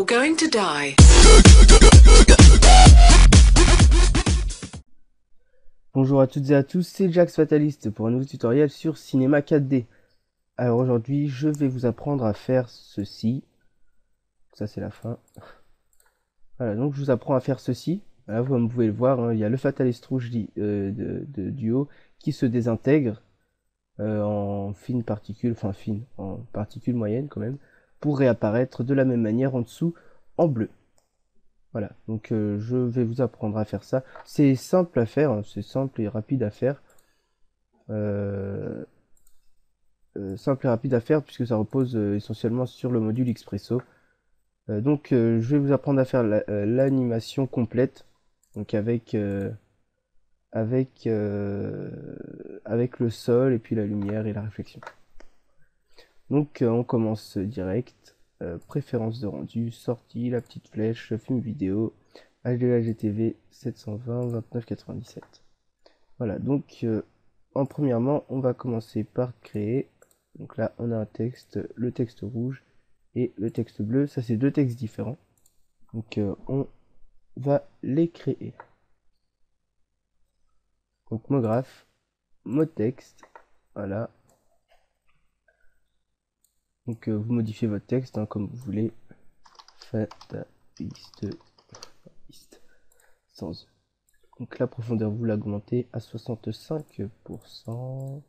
going to die. Bonjour à toutes et à tous, c'est Jax Fatalist pour un nouveau tutoriel sur Cinema 4D. Alors aujourd'hui, je vais vous apprendre à faire ceci. Ça c'est la fin. Voilà, donc je vous apprends à faire ceci. Voilà, vous pouvez le voir, hein, il y a le Fatalist rouge de duo qui se désintègre en fines particules, enfin fines, en particules moyennes quand même, pour réapparaître de la même manière en dessous en bleu. Voilà, donc je vais vous apprendre à faire ça. C'est simple à faire, hein, c'est simple et rapide à faire. Simple et rapide à faire puisque ça repose essentiellement sur le module Expresso. Donc je vais vous apprendre à faire l'animation complète, donc avec le sol et puis la lumière et la réflexion. Donc on commence direct. Préférences de rendu, sortie, la petite flèche, film vidéo, HDLGTV 720 2997. Voilà, donc premièrement, on va commencer par créer. Donc là, on a un texte, le texte rouge et le texte bleu. Ça, c'est deux textes différents. Donc on va les créer. Donc mot graphe, mot texte, voilà. Donc vous modifiez votre texte hein, comme vous voulez. Fatalist sans E. Donc la profondeur vous l'augmentez à 65%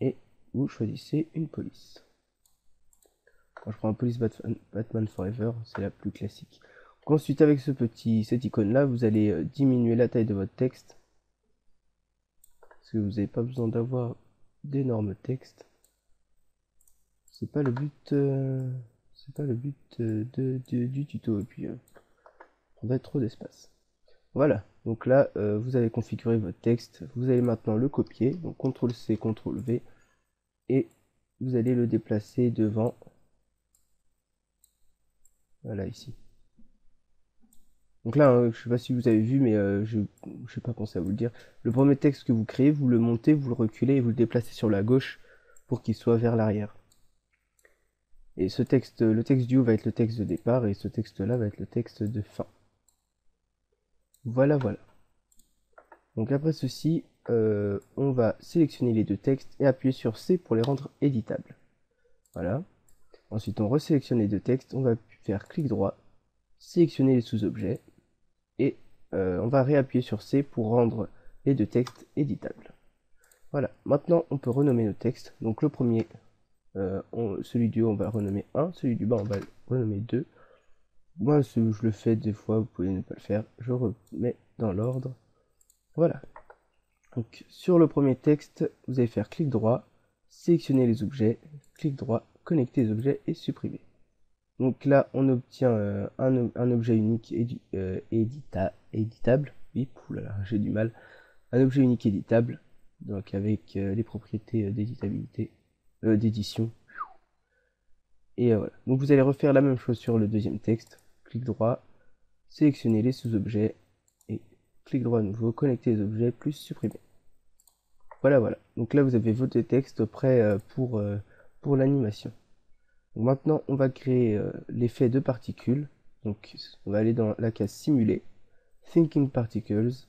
et vous choisissez une police. Moi, je prends un police Batman Forever, c'est la plus classique. Donc, ensuite avec cette icône là, vous allez diminuer la taille de votre texte parce que vous n'avez pas besoin d'avoir d'énormes textes. C'est pas le but, du tuto et puis on va être trop d'espace. Voilà, donc là vous avez configuré votre texte, vous allez maintenant le copier, donc CTRL-C, CTRL-V, et vous allez le déplacer devant, voilà ici. Donc là, hein, je sais pas si vous avez vu, mais je n'ai pas pensé à vous le dire. Le premier texte que vous créez, vous le montez, vous le reculez et vous le déplacez sur la gauche pour qu'il soit vers l'arrière. Et ce texte, le texte du haut va être le texte de départ et ce texte-là va être le texte de fin. Voilà, voilà. Donc après ceci, on va sélectionner les deux textes et appuyer sur C pour les rendre éditables. Voilà. Ensuite, on resélectionne les deux textes, on va faire clic droit, sélectionner les sous-objets et on va réappuyer sur C pour rendre les deux textes éditables. Voilà. Maintenant, on peut renommer nos textes. Donc le premier, celui du haut, on va renommer 1, celui du bas, on va le renommer 2. Moi, je le fais des fois, vous pouvez ne pas le faire. Je remets dans l'ordre. Voilà. Donc sur le premier texte, vous allez faire clic droit, sélectionner les objets, clic droit, connecter les objets et supprimer. Donc là, on obtient un objet unique éditable. Oui, oulala, j'ai du mal. Un objet unique éditable, donc avec les propriétés d'éditabilité, d'édition. Et voilà. Donc vous allez refaire la même chose sur le deuxième texte. Clic droit, sélectionner les sous-objets et clic droit à nouveau, connecter les objets plus supprimer. Voilà, voilà. Donc là, vous avez vos deux textes prêts pour l'animation. Maintenant, on va créer l'effet de particules. Donc, on va aller dans la case simuler, Thinking Particles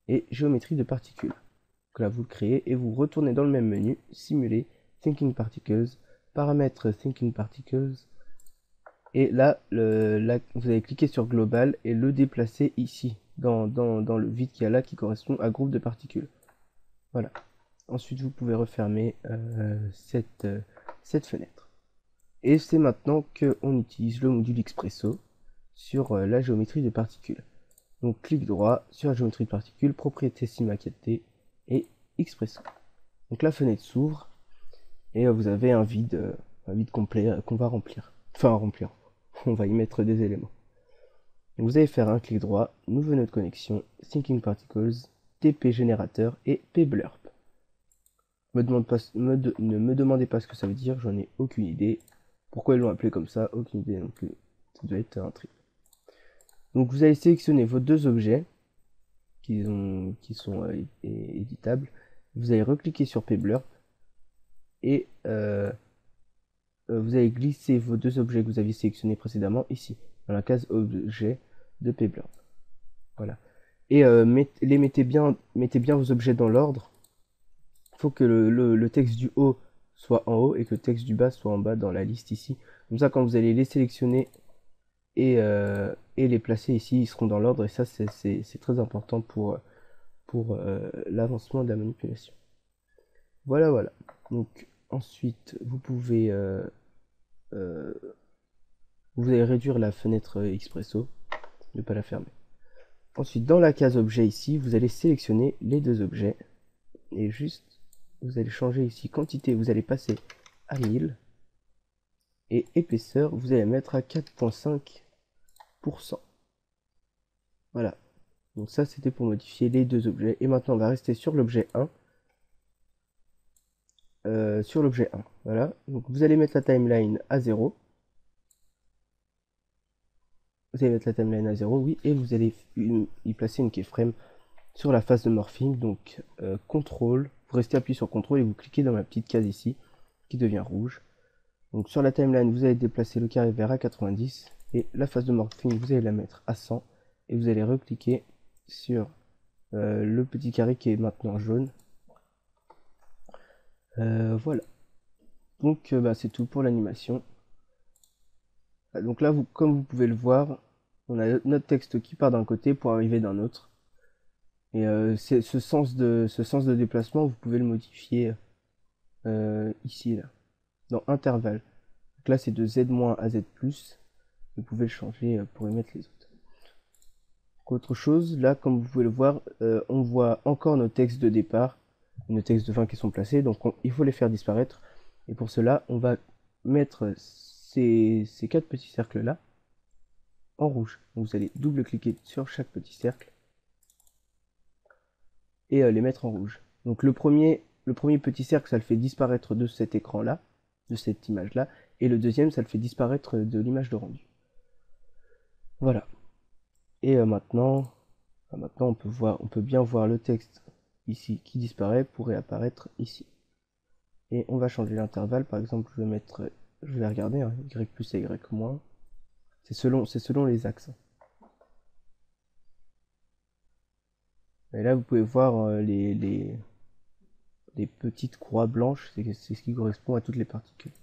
et géométrie de particules. Donc là, vous le créez et vous retournez dans le même menu, simuler, Thinking Particles, paramètres Thinking Particles. Et là, vous allez cliquer sur Global et le déplacer ici, dans le vide qu'il y a là qui correspond à groupe de particules. Voilà. Ensuite, vous pouvez refermer cette fenêtre. Et c'est maintenant qu'on utilise le module Expresso sur la géométrie de particules. Donc clic droit sur la géométrie de particules, propriété Cinema 4D et Expresso. Donc la fenêtre s'ouvre et vous avez un vide complet qu'on va remplir. Enfin remplir, on va y mettre des éléments. Donc, vous allez faire un clic droit, nouveau nœud de connexion, Thinking Particles, TP générateur et PBlurp. Ne me demandez pas ce que ça veut dire, j'en ai aucune idée. Pourquoi ils l'ont appelé comme ça, aucune idée non plus. Ça doit être un tri. Donc vous allez sélectionner vos deux objets qui sont éditables. Vous allez recliquer sur PBlurp et vous allez glisser vos deux objets que vous aviez sélectionnés précédemment ici, dans la case objet de Payblurb. Voilà. Et mettez bien vos objets dans l'ordre. Il faut que le texte du haut soit en haut et que le texte du bas soit en bas dans la liste ici. Comme ça, quand vous allez les sélectionner et les placer ici, ils seront dans l'ordre. Et ça, c'est très important pour l'avancement de la manipulation. Voilà, voilà. Donc, ensuite, vous allez réduire la fenêtre Expresso, ne pas la fermer. Ensuite, dans la case objet ici, vous allez sélectionner les deux objets et juste, vous allez changer ici quantité, vous allez passer à 1000 et épaisseur, vous allez mettre à 4,5%. Voilà. Donc ça, c'était pour modifier les deux objets. Et maintenant, on va rester sur l'objet 1. Sur l'objet 1. Voilà. Donc vous allez mettre la timeline à 0. Vous allez mettre la timeline à 0, oui, et vous allez y placer une keyframe sur la phase de morphing. Donc CTRL, vous restez appuyé sur CTRL et vous cliquez dans la petite case ici qui devient rouge. Donc sur la timeline, vous allez déplacer le carré vert à 90 et la phase de morphing, vous allez la mettre à 100 et vous allez recliquer sur le petit carré qui est maintenant jaune. Voilà. Donc c'est tout pour l'animation. Donc là, comme vous pouvez le voir, on a notre texte qui part d'un côté pour arriver d'un autre. Et ce sens de déplacement, vous pouvez le modifier ici, là, dans intervalle. Donc là, c'est de Z- à Z+. Vous pouvez le changer pour y mettre les autres. Autre chose, là, comme vous pouvez le voir, on voit encore nos textes de départ, nos textes de fin qui sont placés. Donc il faut les faire disparaître. Et pour cela, on va mettre ces 4 petits cercles là en rouge. Donc vous allez double-cliquer sur chaque petit cercle et les mettre en rouge. Donc le premier petit cercle, ça le fait disparaître de cet écran là, de cette image là, et le deuxième, ça le fait disparaître de l'image de rendu. Voilà. Et maintenant on peut bien voir le texte ici qui disparaît pour réapparaître ici. Et on va changer l'intervalle. Par exemple, je vais regarder, hein, Y plus et Y moins. C'est selon les axes. Et là, vous pouvez voir les petites croix blanches, c'est ce qui correspond à toutes les particules.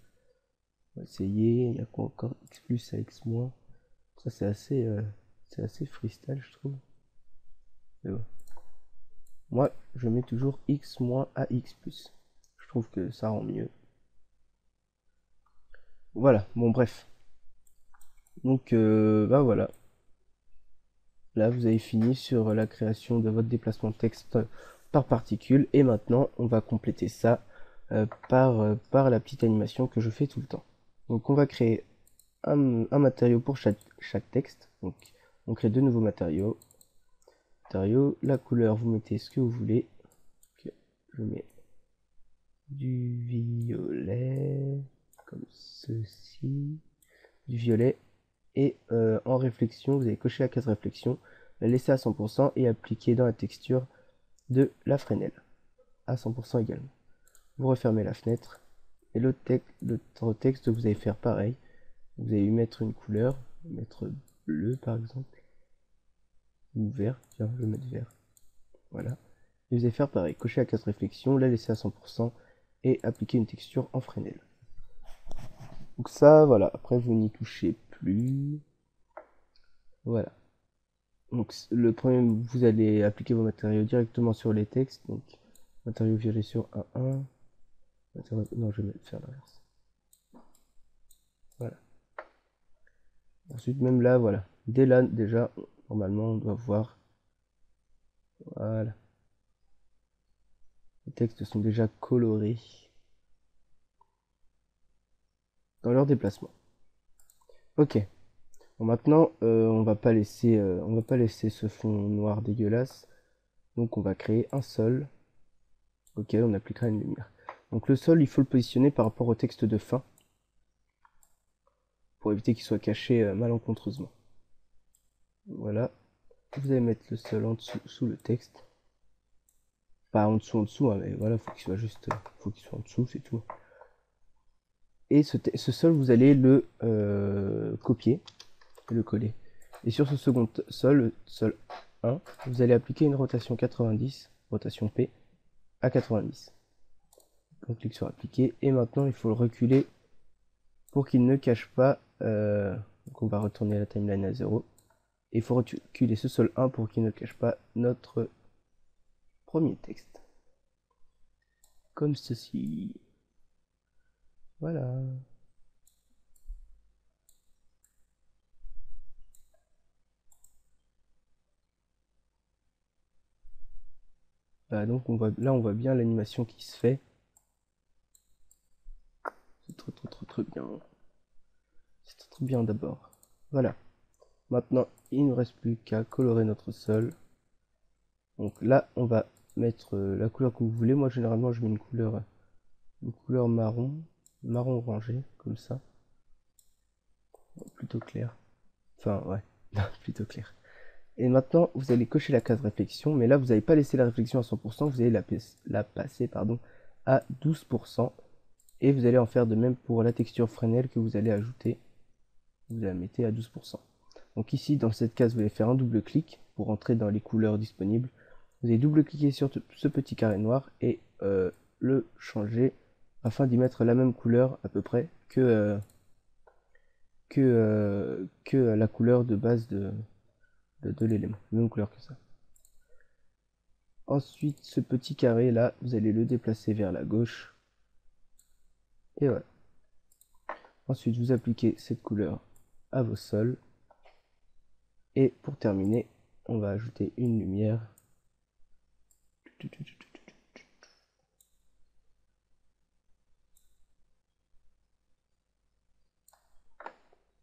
On va essayer, il y a quoi encore? X plus à X moins. Ça, c'est assez freestyle, je trouve. Mais bon. Moi, je mets toujours X moins à X plus. Je trouve que ça rend mieux. Voilà, bon bref. Donc voilà. Là, vous avez fini sur la création de votre déplacement de texte par particule. Et maintenant, on va compléter ça par la petite animation que je fais tout le temps. Donc on va créer un matériau pour chaque texte. Donc on crée deux nouveaux matériaux. La couleur, vous mettez ce que vous voulez. Okay. Je mets du violet, comme ceci, du violet. Et en réflexion, vous allez cocher la case réflexion, la laisser à 100% et appliquer dans la texture de la Fresnel à 100% également. Vous refermez la fenêtre et l'autre texte, vous allez faire pareil. Vous allez lui mettre une couleur, mettre bleu par exemple, ou vert, tiens, je vais mettre vert. Voilà. Et vous allez faire pareil, cocher la case réflexion, la laisser à 100% et appliquer une texture en Fresnel. Donc ça, voilà, après vous n'y touchez plus. Voilà. Donc le premier, vous allez appliquer vos matériaux directement sur les textes. Donc matériau violet sur 1,1. Non, je vais faire l'inverse. Voilà. Ensuite, même là, voilà. Dès là, déjà, normalement, on doit voir. Voilà. Les textes sont déjà colorés dans leur déplacement. Ok. Bon, maintenant, on va pas laisser ce fond noir dégueulasse. Donc, on va créer un sol auquel on appliquera une lumière. Donc, le sol, il faut le positionner par rapport au texte de fin pour éviter qu'il soit caché malencontreusement. Voilà. Vous allez mettre le sol en dessous, sous le texte. Pas en dessous, hein, mais voilà, faut qu'il soit en dessous, c'est tout. Et ce sol, vous allez le copier et le coller. Et sur ce second sol, le sol 1, vous allez appliquer une rotation 90, rotation P, à 90. On clique sur appliquer et maintenant il faut le reculer pour qu'il ne cache pas. Donc on va retourner à la timeline à 0. Et il faut reculer ce sol 1 pour qu'il ne cache pas notre premier texte. Comme ceci. Voilà. Voilà, donc là on voit bien l'animation qui se fait. C'est trop bien. C'est trop bien d'abord. Voilà. Maintenant, il ne nous reste plus qu'à colorer notre sol. Donc là, on va mettre la couleur que vous voulez. Moi, généralement, je mets une couleur marron orangé, comme ça. Plutôt clair. Enfin, ouais, plutôt clair. Et maintenant, vous allez cocher la case réflexion, mais là, vous n'allez pas laisser la réflexion à 100%, vous allez la passer à 12%. Et vous allez en faire de même pour la texture Fresnel que vous allez ajouter. Vous la mettez à 12%. Donc ici, dans cette case, vous allez faire un double clic pour entrer dans les couleurs disponibles. Vous allez double-cliquer sur ce petit carré noir et le changer afin d'y mettre la même couleur à peu près que la couleur de base de l'élément. La même couleur que ça. Ensuite, ce petit carré là, vous allez le déplacer vers la gauche. Et voilà. Ensuite, vous appliquez cette couleur à vos sols. Et pour terminer, on va ajouter une lumière.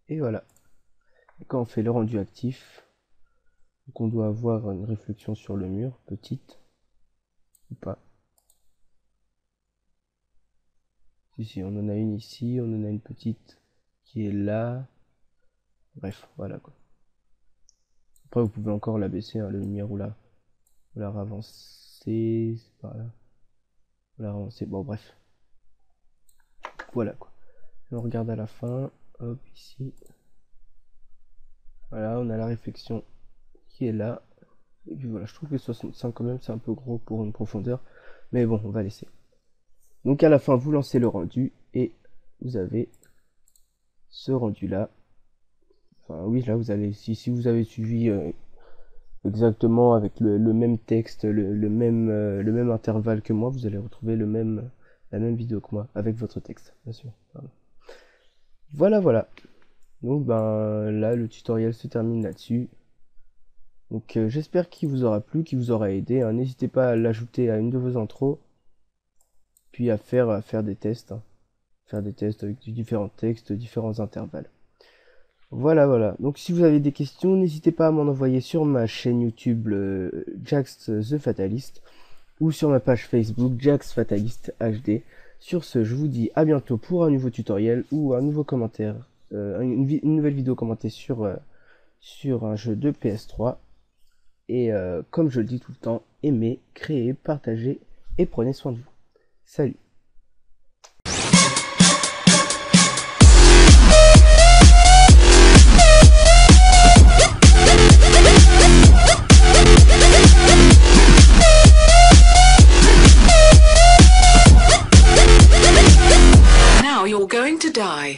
Et voilà. Et quand on fait le rendu actif, donc on doit avoir une réflexion sur le mur, petite, ou pas. Si, on en a une ici, on en a une petite qui est là. Bref, voilà quoi. Après, vous pouvez encore la baisser, hein, la lumière, ou la ravancer, c'est par là. Ou la ravancer, bon, bref. Voilà quoi. On regarde à la fin, hop, ici. Voilà, on a la réflexion qui est là. Et puis voilà, je trouve que 65 quand même, c'est un peu gros pour une profondeur. Mais bon, on va laisser. Donc à la fin, vous lancez le rendu et vous avez ce rendu là. Enfin oui, là vous allez, si vous avez suivi exactement avec le même texte, le même intervalle que moi, vous allez retrouver la même vidéo que moi avec votre texte, bien sûr. Voilà. Donc ben là le tutoriel se termine là-dessus. Donc j'espère qu'il vous aura plu, qu'il vous aura aidé. Hein. N'hésitez pas à l'ajouter à une de vos intros. Puis à faire des tests. Hein. Faire des tests avec différents textes, différents intervalles. Voilà. Donc si vous avez des questions, n'hésitez pas à m'en envoyer sur ma chaîne YouTube Jax the Fatalist ou sur ma page Facebook Jax Fatalist HD. Sur ce, je vous dis à bientôt pour un nouveau tutoriel ou un nouveau commentaire, une nouvelle vidéo commentée sur un jeu de PS3. Et comme je le dis tout le temps, aimez, créez, partagez et prenez soin de vous. Salut! Now you're going to die.